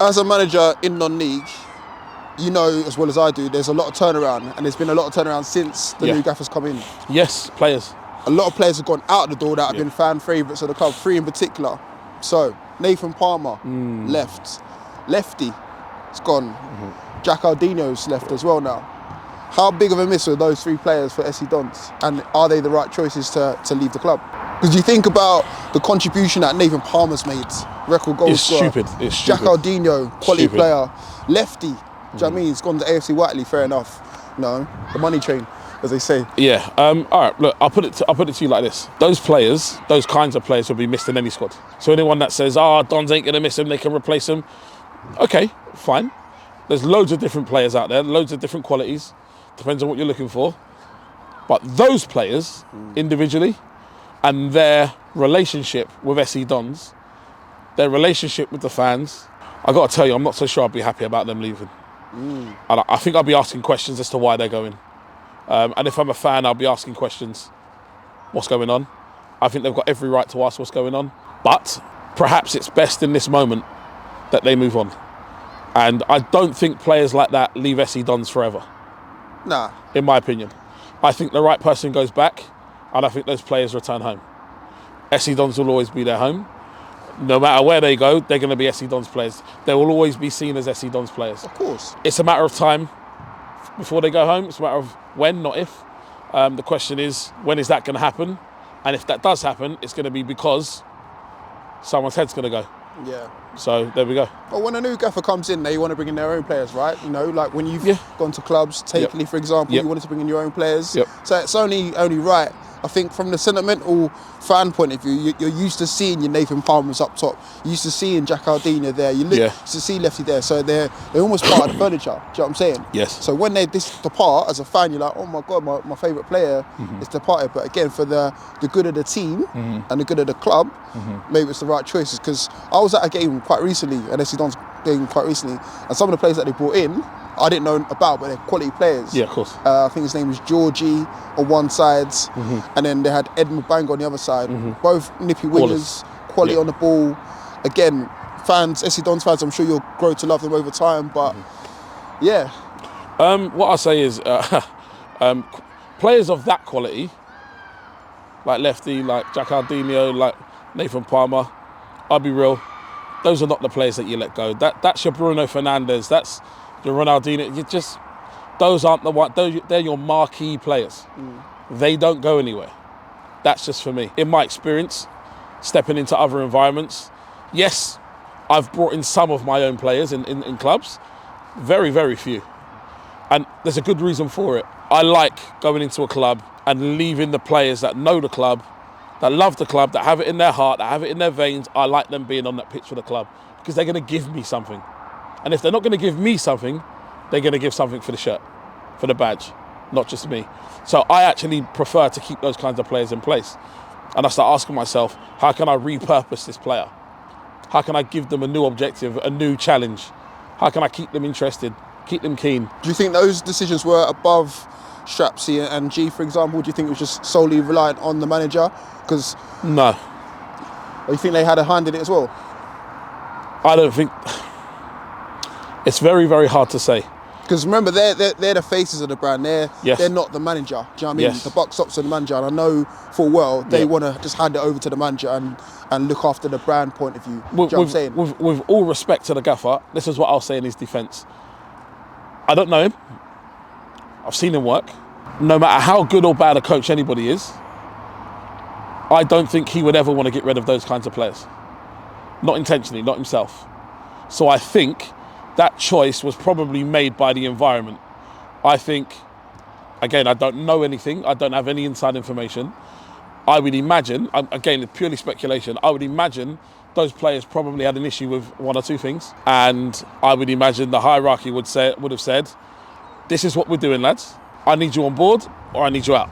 As a manager in non-league, you know as well as I do, there's a lot of turnaround, and there's been a lot of turnaround since the new gaffer's come in. Yes, players. A lot of players have gone out the door that have been fan favourites of the club, 3 in particular. So, Nathan Palmer left. Lefty has gone. Jackaldinho's left as well now. How big of a miss are those 3 players for SC Dons? And are they the right choices to leave the club? Because you think about the contribution that Nathan Palmer's made, record goal scorer. It's stupid. Jackaldinho, quality player. Lefty, do you know what I mean? He's gone to AFC Whiteley, fair enough. You know, the money train, as they say. Yeah. All right. Look, I'll put it to you like this: those players, those kinds of players, will be missed in any squad. So anyone that says, Dons ain't gonna miss him, they can replace him. Okay, fine. There's loads of different players out there, loads of different qualities. Depends on what you're looking for. But those players, individually, and their relationship with SC Dons, their relationship with the fans, I got to tell you, I'm not so sure I'd be happy about them leaving. And I think I'll be asking questions as to why they're going. And if I'm a fan, I'll be asking questions. What's going on? I think they've got every right to ask what's going on. But perhaps it's best in this moment that they move on. And I don't think players like that leave SC Dons forever. Nah. In my opinion. I think the right person goes back, and I think those players return home. SC Dons will always be their home. No matter where they go, they're going to be SC Dons players. They will always be seen as SC Dons players. Of course. It's a matter of time before they go home. It's a matter of when, not if. The question is, when is that going to happen? And if that does happen, it's going to be because someone's head's going to go. Yeah. So there we go. Well, when a new gaffer comes in, they want to bring in their own players, right? You know, like when you've gone to clubs, Takeley, for example, you wanted to bring in your own players. So it's only right. I think from the sentimental fan point of view, you're used to seeing your Nathan Palmer's up top. You're used to seeing Jackaldinho there. You're used to see Lefty there. So they're almost part of the furniture. Do you know what I'm saying? Yes. So when they depart, as a fan, you're like, oh my God, my favourite player is departed. But again, for the good of the team and the good of the club, maybe it's the right choices. Because I was at a game quite recently, an SC Dons game quite recently, and some of the players that they brought in, I didn't know about, but they're quality players. Yeah, of course. I think his name was Georgie on one side, and then they had Ed Mubanga on the other side. Both nippy wingers, quality on the ball. Again, fans, SC Dons fans, I'm sure you'll grow to love them over time, but yeah. What I say is, players of that quality, like Lefty, like Jackaldinho, like Nathan Palmer, I'll be real, those are not the players that you let go. That's your Bruno Fernandes, that's your Ronaldinho. Those aren't the one. They're your marquee players. They don't go anywhere. That's just for me. In my experience, stepping into other environments, yes, I've brought in some of my own players in clubs. Very, very few. And there's a good reason for it. I like going into a club and leaving the players that know the club, that love the club, that have it in their heart, that have it in their veins. I like them being on that pitch for the club because they're going to give me something. And if they're not going to give me something, they're going to give something for the shirt, for the badge, not just me. So I actually prefer to keep those kinds of players in place. And I start asking myself, how can I repurpose this player? How can I give them a new objective, a new challenge? How can I keep them interested, keep them keen? Do you think those decisions were above Strapsy and G, for example? Do you think it was just solely reliant on the manager? Because no. Or you think they had a hand in it as well? I don't think... It's very, very hard to say. Because remember, they're the faces of the brand. They're not the manager. Do you know what I mean? Yes. The buck stops with the manager, and I know full well they want to just hand it over to the manager and look after the brand point of view. Do you know what I'm saying? With all respect to the gaffer, this is what I'll say in his defence. I don't know him. I've seen him work. No matter how good or bad a coach anybody is, I don't think he would ever want to get rid of those kinds of players. Not intentionally, not himself. So I think that choice was probably made by the environment. I think, again, I don't know anything. I don't have any inside information. I would imagine, again, purely speculation, I would imagine those players probably had an issue with one or two things. And I would imagine the hierarchy would have said, this is what we're doing, lads. I need you on board or I need you out.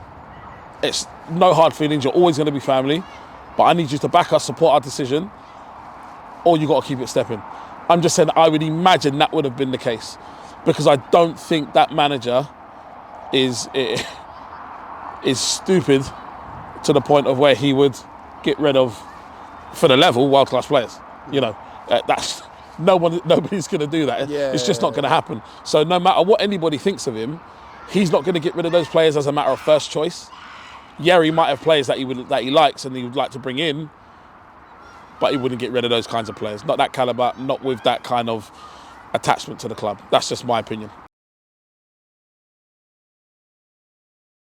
It's no hard feelings. You're always going to be family. But I need you to back us, support our decision, or you got to keep it stepping. I'm just saying I would imagine that would have been the case because I don't think that manager is stupid to the point of where he would get rid of, for the level, world-class players. You know, Nobody's going to do that. Yeah, It's just not going to happen. So no matter what anybody thinks of him, he's not going to get rid of those players as a matter of first choice. Yeah, he might have players that he likes and he would like to bring in, but he wouldn't get rid of those kinds of players. Not that caliber, not with that kind of attachment to the club. That's just my opinion.